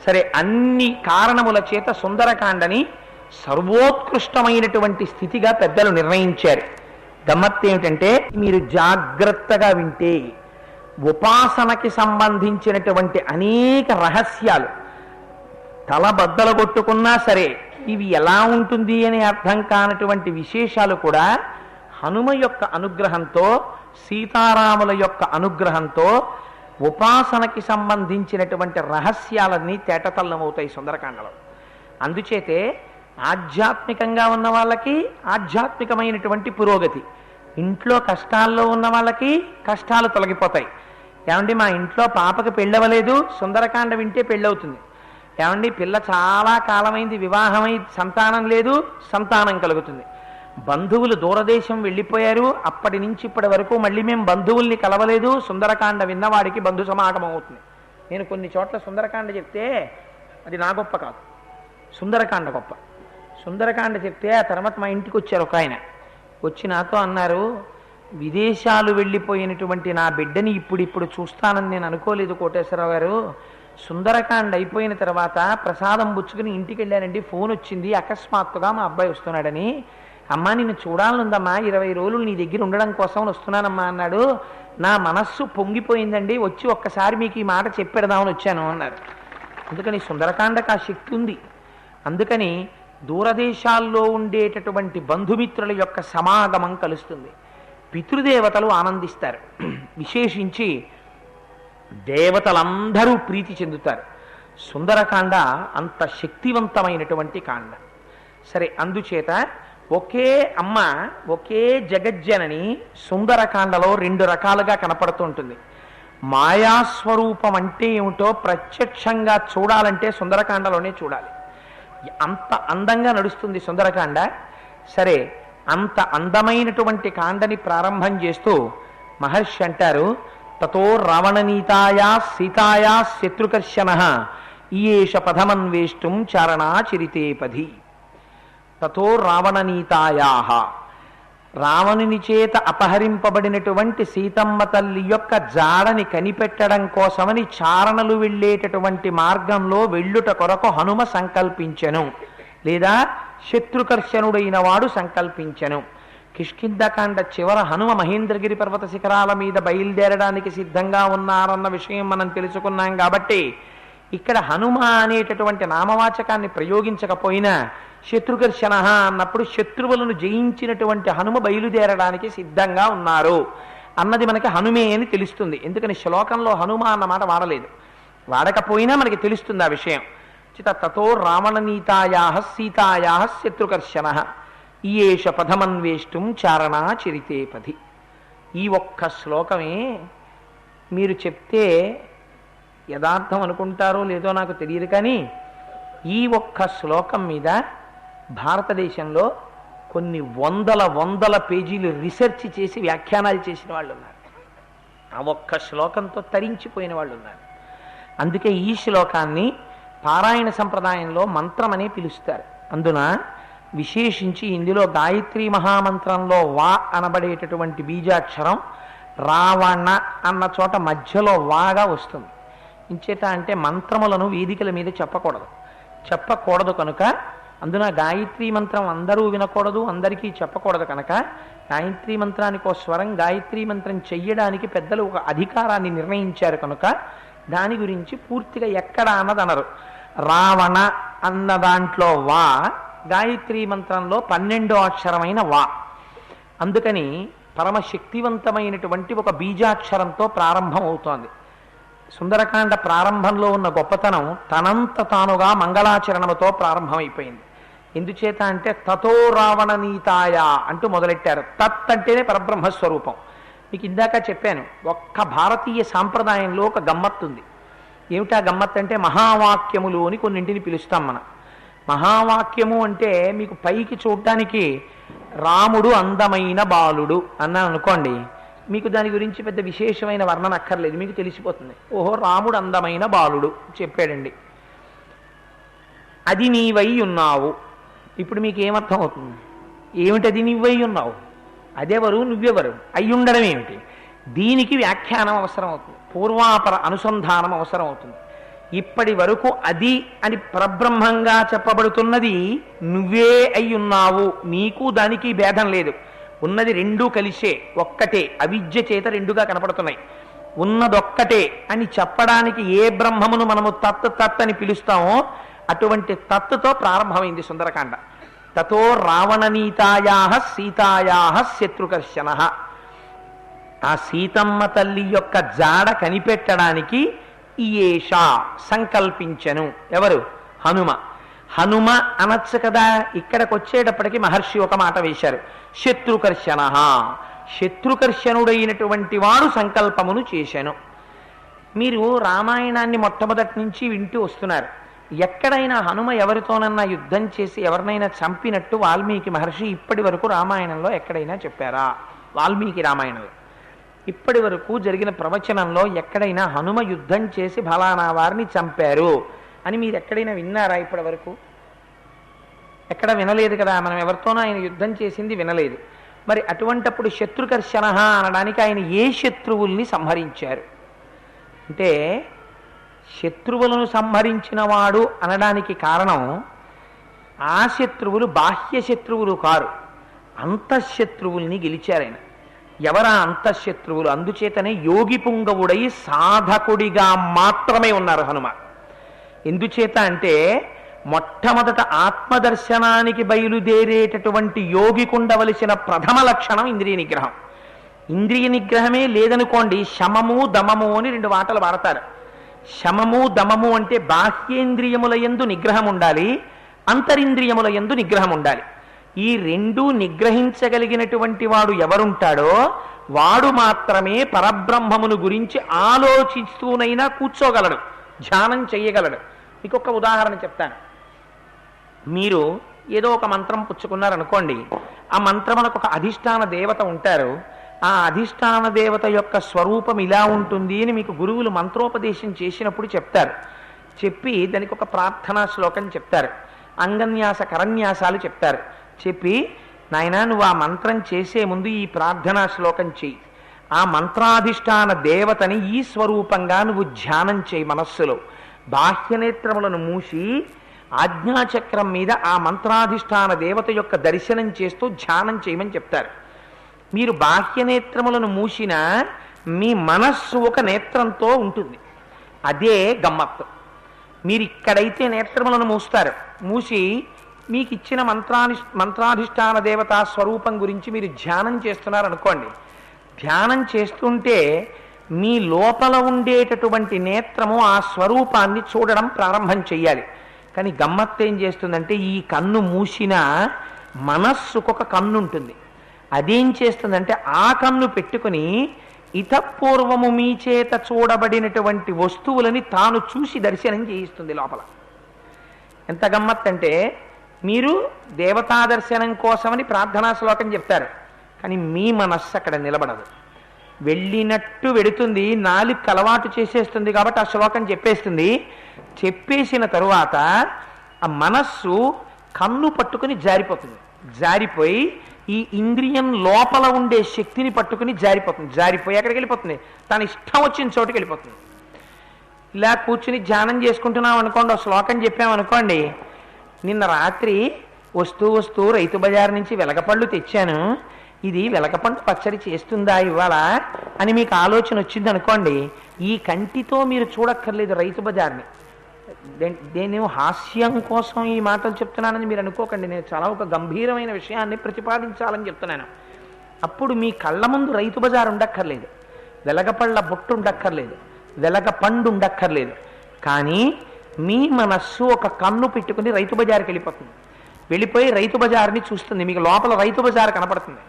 సరే, అన్ని కారణముల చేత సుందరకాండని సర్వోత్కృష్టమైనటువంటి స్థితిగా పెద్దలు నిర్ణయించారు. గమ్మత్తు ఏమిటంటే, మీరు జాగ్రత్తగా వింటే ఉపాసనకి సంబంధించినటువంటి అనేక రహస్యాలు తలబద్దలు కొట్టుకున్నా సరే ఇవి ఎలా ఉంటుంది అని అర్థం కానటువంటి విశేషాలు కూడా హనుమ యొక్క అనుగ్రహంతో, సీతారాముల యొక్క అనుగ్రహంతో ఉపాసనకి సంబంధించినటువంటి రహస్యాలన్నీ తేటతల్లమవుతాయి సుందరకాండలో. అందుచేతే ఆధ్యాత్మికంగా ఉన్న వాళ్ళకి ఆధ్యాత్మికమైనటువంటి పురోగతి, ఇంట్లో కష్టాల్లో ఉన్న వాళ్ళకి కష్టాలు తొలగిపోతాయి. ఏమండి, మా ఇంట్లో పాపకి పెళ్ళవలేదు, సుందరకాండ వింటే పెళ్ళవుతుంది. ఏమండి, పిల్ల చాలా కాలమైంది వివాహమై సంతానం లేదు, సంతానం కలుగుతుంది. బంధువులు దూరదేశం వెళ్ళిపోయారు, అప్పటి నుంచి ఇప్పటి వరకు మళ్ళీ మేము బంధువుల్ని కలవలేదు, సుందరకాండ విన్నవాడికి బంధు సమాగమం అవుతుంది. నేను కొన్ని చోట్ల సుందరకాండ చెప్తే అది నా గొప్ప కాదు, సుందరకాండ గొప్ప. సుందరకాండ చెప్తే ఆ తర్వాత మా ఇంటికి వచ్చారు ఒక ఆయన, వచ్చి నాతో అన్నారు, విదేశాలు వెళ్ళిపోయినటువంటి నా బిడ్డని ఇప్పుడు చూస్తానని నేను అనుకోలేదు కోటేశ్వరరావు గారు. సుందరకాండ అయిపోయిన తర్వాత ప్రసాదం పుచ్చుకుని ఇంటికి వెళ్ళానండి, ఫోన్ వచ్చింది అకస్మాత్తుగా మా అబ్బాయి వస్తున్నాడని. అమ్మా నిన్ను చూడాలనుందమ్మా, 20 రోజులు నీ దగ్గర ఉండడం కోసం వస్తున్నానమ్మా అన్నాడు. నా మనస్సు పొంగిపోయిందండి, వచ్చి ఒక్కసారి మీకు ఈ మాట చెప్పెడదామని వచ్చాను అన్నారు. అందుకని సుందరకాండకు ఆ శక్తి ఉంది. అందుకని దూరదేశాల్లో ఉండేటటువంటి బంధుమిత్రుల యొక్క సమాగమం కలుస్తుంది, పితృదేవతలు ఆనందిస్తారు, విశేషించి దేవతలందరూ ప్రీతి చెందుతారు. సుందరకాండ అంత శక్తివంతమైనటువంటి కాండ. సరే, అందుచేత ఒకే అమ్మ, ఒకే జగజ్జనని సుందరకాండలో 2 రకాలుగా కనపడుతూ ఉంటుంది. మాయాస్వరూపం అంటే ఏమిటో ప్రత్యక్షంగా చూడాలంటే సుందరకాండలోనే చూడాలి. అంత అందంగా నడుస్తుంది సుందరకాండ. సరే, అంత అందమైనటువంటి కాండని ప్రారంభం చేస్తూ మహర్షి అంటారు, తతో రావణనీతాయా సీతాయా శత్రుకర్షణ ఈయేష పదమన్వేష్టం చారణాచరితే పది. తతో రావణనీతాయా, రావణుని చేత అపహరింపబడినటువంటి సీతమ్మ తల్లి యొక్క జాడని కనిపెట్టడం కోసమని చారణలు వెళ్ళేటటువంటి మార్గంలో వెళ్ళుట కొరకు హనుమ సంకల్పించెను, లేదా శత్రుకర్షణుడైన వాడు సంకల్పించెను. కిష్కింధకాండ చివర హనుమ మహేంద్రగిరి పర్వత శిఖరాల మీద బయలుదేరడానికి సిద్ధంగా ఉన్నారన్న విషయం మనం తెలుసుకున్నాం. కాబట్టి ఇక్కడ హనుమ అనేటటువంటి నామవాచకాన్ని ప్రయోగించకపోయినా శత్రుకర్షణ అన్నప్పుడు శత్రువులను జయించినటువంటి హనుమ బయలుదేరడానికి సిద్ధంగా ఉన్నారు అన్నది మనకి హనుమే అని తెలుస్తుంది. ఎందుకని శ్లోకంలో హనుమ అన్న మాట వాడలేదు, వాడకపోయినా మనకి తెలుస్తుంది ఆ విషయం. తతో రావణనీతాయా సీతాయా శత్రుకర్షణ ఈయేష పదమన్వేష్టం చారణాచరితే పది. ఈ ఒక్క శ్లోకమే మీరు చెప్తే యథార్థం అనుకుంటారో లేదో నాకు తెలియదు, కానీ ఈ ఒక్క శ్లోకం మీద భారతదేశంలో కొన్ని వందల పేజీలు రీసెర్చ్ చేసి వ్యాఖ్యానాలు చేసిన వాళ్ళు ఉన్నారు. ఆ ఒక్క శ్లోకంతో తరించిపోయిన వాళ్ళు ఉన్నారు. అందుకే ఈ శ్లోకాన్ని పారాయణ సంప్రదాయంలో మంత్రమనే పిలుస్తారు. అందున విశేషించి ఇందులో గాయత్రీ మహామంత్రంలో వా అనబడేటటువంటి బీజాక్షరం రావణ అన్న చోట మధ్యలో వాగా వస్తుంది. ఇంచేత అంటే మంత్రములను వేదికల మీద చెప్పకూడదు కనుక, అందున గాయత్రీ మంత్రం అందరూ వినకూడదు, అందరికీ చెప్పకూడదు కనుక గాయత్రీ మంత్రానికి ఒక స్వరం, గాయత్రీ మంత్రం చెయ్యడానికి పెద్దలు ఒక అధికారాన్ని నిర్ణయించారు కనుక దాని గురించి పూర్తిగా ఎక్కడ అన్నది అనరు. రావణ అన్న దాంట్లో వా గాయత్రీ మంత్రంలో 12వ అక్షరమైన వా. అందుకని పరమశక్తివంతమైనటువంటి ఒక బీజాక్షరంతో ప్రారంభం అవుతోంది. సుందరకాండ ప్రారంభంలో ఉన్న గొప్పతనం తనంత తానుగా మంగళాచరణముతో ప్రారంభమైపోయింది. ఎందుచేత అంటే తతో రావణనీతాయ అంటూ మొదలెట్టారు. తత్ అంటేనే పరబ్రహ్మస్వరూపం. మీకు ఇందాక చెప్పాను, ఒక్క భారతీయ సాంప్రదాయంలో ఒక గమ్మత్తు ఉంది. ఏమిటా గమ్మత్తు అంటే మహావాక్యములు అని కొన్నింటిని పిలుస్తాం మనం. మహావాక్యము అంటే మీకు పైకి చూడటానికి రాముడు అందమైన బాలుడు అన్నాను అనుకోండి, మీకు దాని గురించి పెద్ద విశేషమైన వర్ణన అక్కర్లేదు, మీకు తెలిసిపోతుంది. ఓహో, రాముడు అందమైన బాలుడు చెప్పాడండి, అది నీవై ఉన్నావు. ఇప్పుడు మీకు ఏమర్థం అవుతుంది? ఏమిటది నువ్వై ఉన్నావు? అదెవరు, నువ్వెవరు, అయి ఉండడం ఏమిటి? దీనికి వ్యాఖ్యానం అవసరం అవుతుంది, పూర్వాపర అనుసంధానం అవసరం అవుతుంది. ఇప్పటి వరకు అది అని పరబ్రహ్మంగా చెప్పబడుతున్నది నువ్వే అయి ఉన్నావు, నీకు దానికి భేదం లేదు, ఉన్నది రెండూ కలిసే ఒక్కటే, అవిద్య చేత రెండుగా కనపడుతున్నాయి, ఉన్నదొక్కటే అని చెప్పడానికి ఏ బ్రహ్మమును మనము తత్ అని పిలుస్తామో అటువంటి తత్తుతో ప్రారంభమైంది సుందరకాండ. తతో రావణనీతాయా సీతాయా శత్రుకర్షణ. ఆ సీతమ్మ తల్లి యొక్క జాడ కనిపెట్టడానికి ఈయేష సంకల్పించను. ఎవరు? హనుమ. హనుమ అనొచ్చు కదా. ఇక్కడికి వచ్చేటప్పటికి మహర్షి ఒక మాట వేశారు, శత్రుకర్షణ. శత్రుకర్షణుడైనటువంటి వాడు సంకల్పమును చేశాను. మీరు రామాయణాన్ని మొట్టమొదటి నుంచి వింటూ వస్తున్నారు. ఎక్కడైనా హనుమ ఎవరితోనన్నా యుద్ధం చేసి ఎవరినైనా చంపినట్టు వాల్మీకి మహర్షి ఇప్పటి వరకు రామాయణంలో ఎక్కడైనా చెప్పారా? వాల్మీకి రామాయణంలో ఇప్పటి వరకు జరిగిన ప్రవచనంలో ఎక్కడైనా హనుమ యుద్ధం చేసి ఫలానా వారిని చంపారు అని మీరు ఎక్కడైనా విన్నారా? ఇప్పటి వరకు ఎక్కడ వినలేదు కదా. మనం ఎవరితోనో ఆయన యుద్ధం చేసింది వినలేదు. మరి అటువంటప్పుడు శత్రుకర్షణ అనడానికి ఆయన ఏ శత్రువుల్ని సంహరించారు అంటే, శత్రువులను సంహరించిన వాడు అనడానికి కారణం ఆ శత్రువులు బాహ్య శత్రువులు కారు, అంతఃశత్రువుల్ని గెలిచారాయన. ఎవరా అంతఃశత్రువులు? అందుచేతనే యోగి పుంగవుడై సాధకుడిగా మాత్రమే ఉన్నారు హనుమ. ఎందుచేత అంటే మొట్టమొదట ఆత్మదర్శనానికి బయలుదేరేటటువంటి యోగికి ఉండవలసిన ప్రథమ లక్షణం ఇంద్రియ నిగ్రహం. ఇంద్రియ నిగ్రహమే లేదనుకోండి, శమము దమము అని రెండు మాటలు వాడతారు. శమము దమము అంటే బాహ్యేంద్రియముల యందు నిగ్రహం ఉండాలి, అంతరింద్రియముల యందు నిగ్రహం ఉండాలి. ఈ రెండూ నిగ్రహించగలిగినటువంటి వాడు ఎవరుంటాడో వాడు మాత్రమే పరబ్రహ్మమును గురించి ఆలోచిస్తూనైనా కూర్చోగలడు, ధ్యానం చెయ్యగలడు. మీకు ఒక ఉదాహరణ చెప్తాను. మీరు ఏదో ఒక మంత్రం పుచ్చుకున్నారనుకోండి, ఆ మంత్రమునకు ఒక అధిష్టాన దేవత ఉంటారు. ఆ అధిష్టాన దేవత యొక్క స్వరూపం ఇలా ఉంటుంది అని మీకు గురువులు మంత్రోపదేశం చేసినప్పుడు చెప్తారు. చెప్పి దానికి ఒక ప్రార్థనా శ్లోకం చెప్తారు, అంగన్యాస కరన్యాసాలు చెప్తారు. చెప్పి నాయనా నువ్వు ఆ మంత్రం చేసే ముందు ఈ ప్రార్థనా శ్లోకం చెయ్యి, ఆ మంత్రాధిష్టాన దేవతని ఈ స్వరూపంగా నువ్వు ధ్యానం చేయి మనస్సులో. బాహ్యనేత్రములను మూసి ఆజ్ఞాచక్రం మీద ఆ మంత్రాధిష్టాన దేవత యొక్క దర్శనం చేస్తూ ధ్యానం చేయమని చెప్తారు. మీరు బాహ్యనేత్రములను మూసినా మీ మనస్సు ఒక నేత్రంతో ఉంటుంది. అదే గమ్మత్తు. మీరు ఇక్కడైతే నేత్రములను మూస్తారు, మూసి మీకు ఇచ్చిన మంత్రాధిష్టాన దేవతా స్వరూపం గురించి మీరు ధ్యానం చేస్తున్నారనుకోండి. ధ్యానం చేస్తుంటే మీ లోపల ఉండేటటువంటి నేత్రము ఆ స్వరూపాన్ని చూడడం ప్రారంభం చెయ్యాలి. కానీ గమ్మత్తు ఏం చేస్తుందంటే, ఈ కన్ను మూసిన మనస్సుకొక కన్ను ఉంటుంది. అదేం చేస్తుందంటే ఆ కన్ను పెట్టుకుని ఇతపూర్వము మీ చేత చూడబడినటువంటి వస్తువులని తాను చూసి దర్శనం చేయిస్తుంది లోపల. ఎంత గమ్మత్ అంటే, మీరు దేవతా దర్శనం కోసమని ప్రార్థనా శ్లోకం చెప్తారు, కానీ మీ మనస్సు అక్కడ నిలబడదు, వెళ్ళినట్టు వెడుతుంది, నాలుగు అలవాటు చేసేస్తుంది. కాబట్టి ఆ శ్లోకం చెప్పేస్తుంది. చెప్పేసిన తరువాత ఆ మనస్సు కన్ను పట్టుకుని జారిపోతుంది. జారిపోయి ఈ ఇంద్రియం లోపల ఉండే శక్తిని పట్టుకుని జారిపోతుంది. జారిపోయి ఎక్కడికి వెళ్ళిపోతుంది? తన ఇష్టం వచ్చిన చోటుకి వెళ్ళిపోతుంది. ఇలా కూర్చుని ధ్యానం చేసుకుంటున్నాం అనుకోండి, ఒక శ్లోకం చెప్పామనుకోండి, నిన్న రాత్రి వస్తూ రైతు బజార్ నుంచి వెలగపళ్ళు తెచ్చాను, ఇది వెలగపండు పచ్చడి చేస్తుందా ఇవాళ అని మీకు ఆలోచన వచ్చింది అనుకోండి, ఈ కంటితో మీరు చూడక్కర్లేదు రైతు బజార్ని. నేను హాస్యం కోసం ఈ మాటలు చెప్తున్నానని మీరు అనుకోకండి, నేను చాలా ఒక గంభీరమైన విషయాన్ని ప్రతిపాదించాలని చెప్తున్నాను. అప్పుడు మీ కళ్ళ ముందు రైతు బజార్ ఉండక్కర్లేదు, వెలగపళ్ళ బొట్టు ఉండక్కర్లేదు, వెలగ పండు ఉండక్కర్లేదు. కానీ మీ మనస్సు ఒక కన్ను పెట్టుకుని రైతు బజార్కి వెళ్ళిపోతుంది. వెళ్ళిపోయి రైతు బజార్ని చూస్తుంది. మీకు లోపల రైతు బజార్ కనపడుతుంది,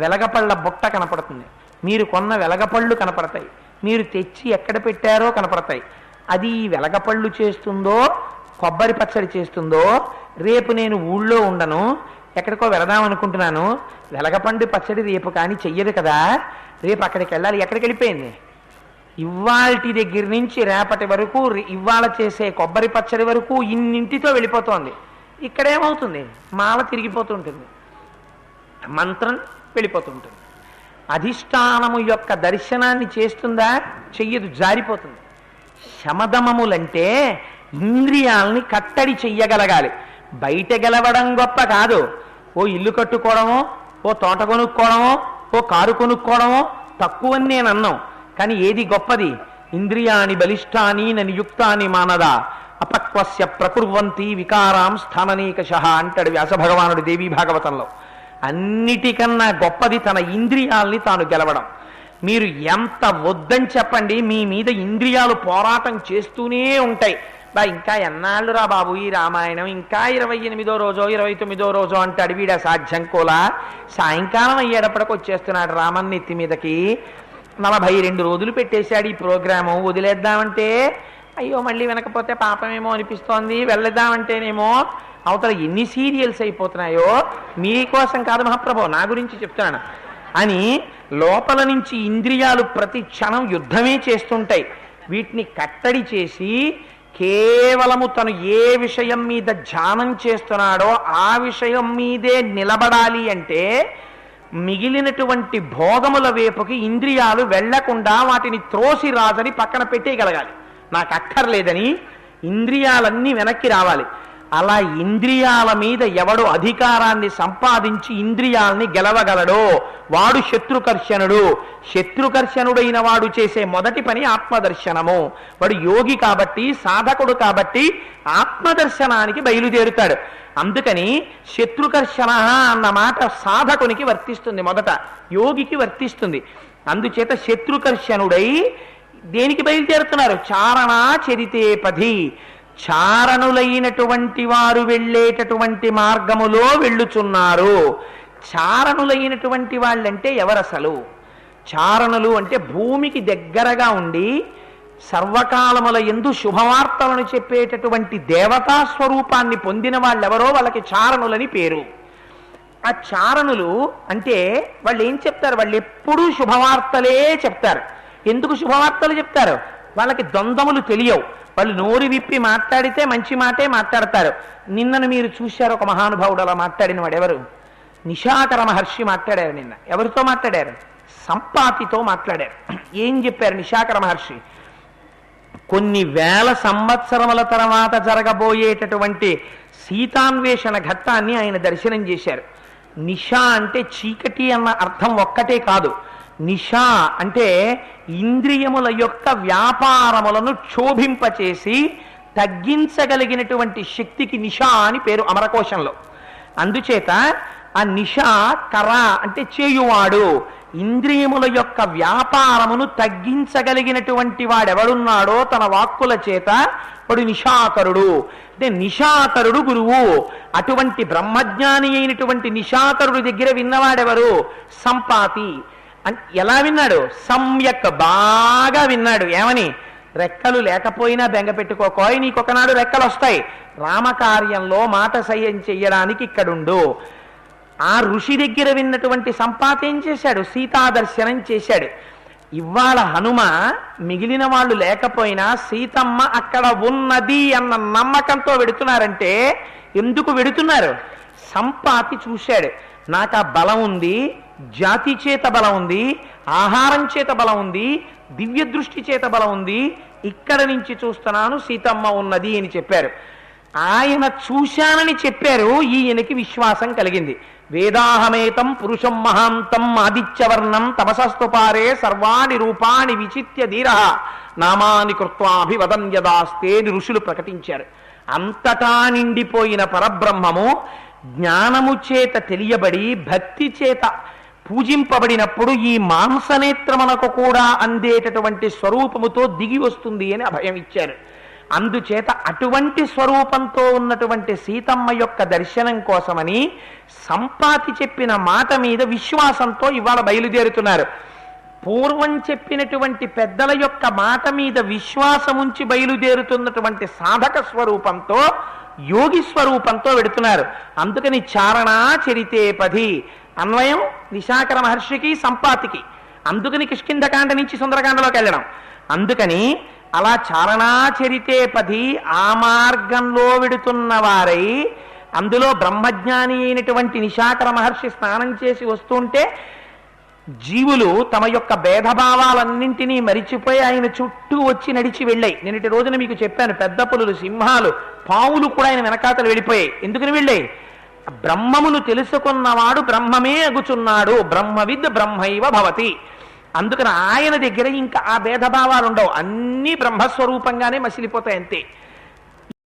వెలగపళ్ళ బుట్ట కనపడుతుంది, మీరు కొన్న వెలగపళ్ళు కనపడతాయి, మీరు తెచ్చి ఎక్కడ పెట్టారో కనపడతాయి. అది వెలగపళ్ళు చేస్తుందో కొబ్బరి పచ్చడి చేస్తుందో, రేపు నేను ఊళ్ళో ఉండను, ఎక్కడికో వెళదాం అనుకుంటున్నాను, వెలగపండు పచ్చడి రేపు కానీ చెయ్యదు కదా, రేపు అక్కడికి వెళ్ళాలి. ఎక్కడికి వెళ్ళిపోయింది? ఇవాల్టి దగ్గర నుంచి రేపటి వరకు, ఇవాళ చేసే కొబ్బరి పచ్చడి వరకు ఇన్నింటితో వెళ్ళిపోతోంది. ఇక్కడేమవుతుంది? మాల తిరిగిపోతుంటుంది, మంత్రం వెళ్ళిపోతుంటుంది. అధిష్టానము యొక్క దర్శనాన్ని చేస్తుందా? చెయ్యదు, జారిపోతుంది. శమదమములంటే ఇంద్రియాల్ని కట్టడి చెయ్యగలగాలి. బయట గెలవడం గొప్ప కాదు. ఓ ఇల్లు కట్టుకోవడమో, ఓ తోట కొనుక్కోవడమో, ఓ కారు కొనుక్కోవడమో తక్కువని నేను అన్నాం. కానీ ఏది గొప్పది? ఇంద్రియాని బలిష్టాని నియుక్తాని మానదా అపక్వస్య ప్రకుర్వంతి వికారాం స్థాననీకష అంటాడు వ్యాస భగవానుడు దేవీ భాగవతంలో. అన్నిటికన్నా గొప్పది తన ఇంద్రియాల్ని తాను గెలవడం. మీరు ఎంత వద్దని చెప్పండి, మీ మీద ఇంద్రియాలు పోరాటం చేస్తూనే ఉంటాయి. ఇంకా ఎన్నాళ్ళు రా బాబు ఈ రామాయణం, ఇంకా 28వ రోజో 29వ రోజో అంటాడు. వీడ సాధ్యం కోలా సాయంకాలం అయ్యేటప్పటికి వచ్చేస్తున్నాడు రామన్ నెత్తి మీదకి. 42 రోజులు పెట్టేశాడు ఈ ప్రోగ్రాము. వదిలేద్దామంటే అయ్యో మళ్ళీ వినకపోతే పాపమేమో అనిపిస్తోంది, వెళ్ళేద్దామంటేనేమో అవతల ఎన్ని సీరియల్స్ అయిపోతున్నాయో. మీకోసం కాదు మహాప్రభు, నా గురించి చెప్తున్నాను అని లోపల నుంచి ఇంద్రియాలు ప్రతి క్షణం యుద్ధమే చేస్తుంటాయి. వీటిని కట్టడి చేసి కేవలము తను ఏ విషయం మీద ధ్యానం చేస్తున్నాడో ఆ విషయం మీదే నిలబడాలి అంటే మిగిలినటువంటి భోగముల వైపుకి ఇంద్రియాలు వెళ్లకుండా వాటిని త్రోసి రాజని పక్కన పెట్టేయగలగాలి. నాకు అక్కర్లేదని ఇంద్రియాలన్నీ వెనక్కి రావాలి. అలా ఇంద్రియాల మీద ఎవడు అధికారాన్ని సంపాదించి ఇంద్రియాల్ని గెలవగలడో వాడు శత్రుకర్షణుడు. శత్రుకర్షణుడైన వాడు చేసే మొదటి పని ఆత్మదర్శనము. వాడు యోగి కాబట్టి, సాధకుడు కాబట్టి ఆత్మదర్శనానికి బయలుదేరుతాడు. అందుకని శత్రుకర్షణ అన్న మాట సాధకునికి వర్తిస్తుంది, మొదట యోగికి వర్తిస్తుంది. అందుచేత శత్రుకర్షణుడై దేనికి బయలుదేరుతున్నారు? చారణా చరితే పథి, చారణులైనటువంటి వారు వెళ్ళేటటువంటి మార్గములో వెళ్ళుచున్నారు. చారణులైనటువంటి వాళ్ళంటే ఎవరసలు? చారణులు అంటే భూమికి దగ్గరగా ఉండి సర్వకాలముల యందు శుభవార్తలను చెప్పేటటువంటి దేవతా స్వరూపాన్ని పొందిన వాళ్ళెవరో వాళ్ళకి చారణులని పేరు. ఆ చారణులు అంటే వాళ్ళు ఏం చెప్తారు? వాళ్ళు ఎప్పుడూ శుభవార్తలే చెప్తారు. ఎందుకు శుభవార్తలు చెప్తారు? వాళ్ళకి ద్వంద్వములు తెలియవు. వాళ్ళు నోరు విప్పి మాట్లాడితే మంచి మాటే మాట్లాడతారు. నిన్నను మీరు చూశారు ఒక మహానుభావుడు అలా మాట్లాడిన వాడు ఎవరు? నిశాకర మహర్షి మాట్లాడారు. నిన్న ఎవరితో మాట్లాడారు? సంపాతితో మాట్లాడారు. ఏం చెప్పారు నిశాకర మహర్షి? కొన్ని వేల సంవత్సరముల తర్వాత జరగబోయేటటువంటి సీతాన్వేషణ ఘట్టాన్ని ఆయన దర్శనం చేశారు. నిశా అంటే చీకటి అన్న అర్థం ఒక్కటే కాదు. నిశా అంటే ఇంద్రియముల యొక్క వ్యాపారములను క్షోభింపచేసి తగ్గించగలిగినటువంటి శక్తికి నిశా అని పేరు అమరకోశంలో. అందుచేత ఆ నిశా కర అంటే చేయువాడు. ఇంద్రియముల యొక్క వ్యాపారమును తగ్గించగలిగినటువంటి వాడెవడున్నాడో తన వాక్కుల చేత వాడు నిశాకరుడు. అంటే నిశాకరుడు గురువు. అటువంటి బ్రహ్మజ్ఞాని అయినటువంటి నిశాకరుడి దగ్గర విన్నవాడెవరు? సంపాతి. ఎలా విన్నాడు? సమ్యక్, బాగా విన్నాడు. ఏమని? రెక్కలు లేకపోయినా బెంగ పెట్టుకోకోయ్, నీకొకనాడు రెక్కలు వస్తాయి. రామకార్యంలో మాట సహాయం చెయ్యడానికి ఇక్కడుండు. ఆ ఋషి దగ్గర విన్నటువంటి సంపాతి ఏం చేశాడు? సీతాదర్శనం చేశాడు. ఇవాళ హనుమ మిగిలిన వాళ్ళు లేకపోయినా సీతమ్మ అక్కడ ఉన్నది అన్న నమ్మకంతో వెడుతున్నారంటే ఎందుకు వెడుతున్నారు? సంపాతి చూశాడు. నాకు ఆ బలం ఉంది, జాతి చేత బలం ఉంది, ఆహారం చేత బలం ఉంది, దివ్య దృష్టి చేత బలం ఉంది, ఇక్కడ నుంచి చూస్తున్నాను సీతమ్మ ఉన్నది అని చెప్పారు. ఆయన చూశానని చెప్పారు. ఈయనకి విశ్వాసం కలిగింది. వేదాహమేతం పురుషం మహాంతం ఆదిత్యవర్ణం తపసస్తుపారే సర్వాణి రూపాణి విచిత్య ధీర నామాని కృత్వాభివదన్యదాస్తే అని ఋషులు ప్రకటించారు. అంతటా నిండిపోయిన పరబ్రహ్మము జ్ఞానము చేత తెలియబడి భక్తి చేత పూజింపబడినప్పుడు ఈ మాంసనేత్రమునకు కూడా అందేటటువంటి స్వరూపముతో దిగి వస్తుంది అని అభయం ఇచ్చారు. అందుచేత అటువంటి స్వరూపంతో ఉన్నటువంటి సీతమ్మ యొక్క దర్శనం కోసమని సంపాతి చెప్పిన మాట మీద విశ్వాసంతో ఇవాళ బయలుదేరుతున్నారు. పూర్వం చెప్పినటువంటి పెద్దల యొక్క మాట మీద విశ్వాసముంచి బయలుదేరుతున్నటువంటి సాధక స్వరూపంతో, యోగి స్వరూపంతో వెడుతున్నారు. అందుకని చారణా చరితే పది అన్వయం నిశాకర మహర్షికి, సంపాతికి. అందుకని కిష్కింధకాండ నుంచి సుందరకాండలోకి వెళ్ళడం. అందుకని అలా చారణాచరితే పది ఆ మార్గంలో వెడుతున్న వారై, అందులో బ్రహ్మజ్ఞాని అయినటువంటి నిశాకర మహర్షి స్నానం చేసి వస్తుంటే జీవులు తమ యొక్క భేదభావాలన్నింటినీ మరిచిపోయి ఆయన చుట్టూ వచ్చి నడిచి వెళ్ళాయి. నిన్నటి రోజున మీకు చెప్పాను, పెద్ద పులులు, సింహాలు, పావులు కూడా ఆయన వెనకాతలు వెళ్ళిపోయాయి. ఎందుకని వెళ్ళాయి? బ్రహ్మమును తెలుసుకున్నవాడు బ్రహ్మమే అగుచున్నాడు, బ్రహ్మవిద్ బ్రహ్మైవ భవతి. అందుకని ఆయన దగ్గర ఇంకా ఆ భేదభావాలు ఉండవు, అన్నీ బ్రహ్మస్వరూపంగానే మసిలిపోతాయి అంతే.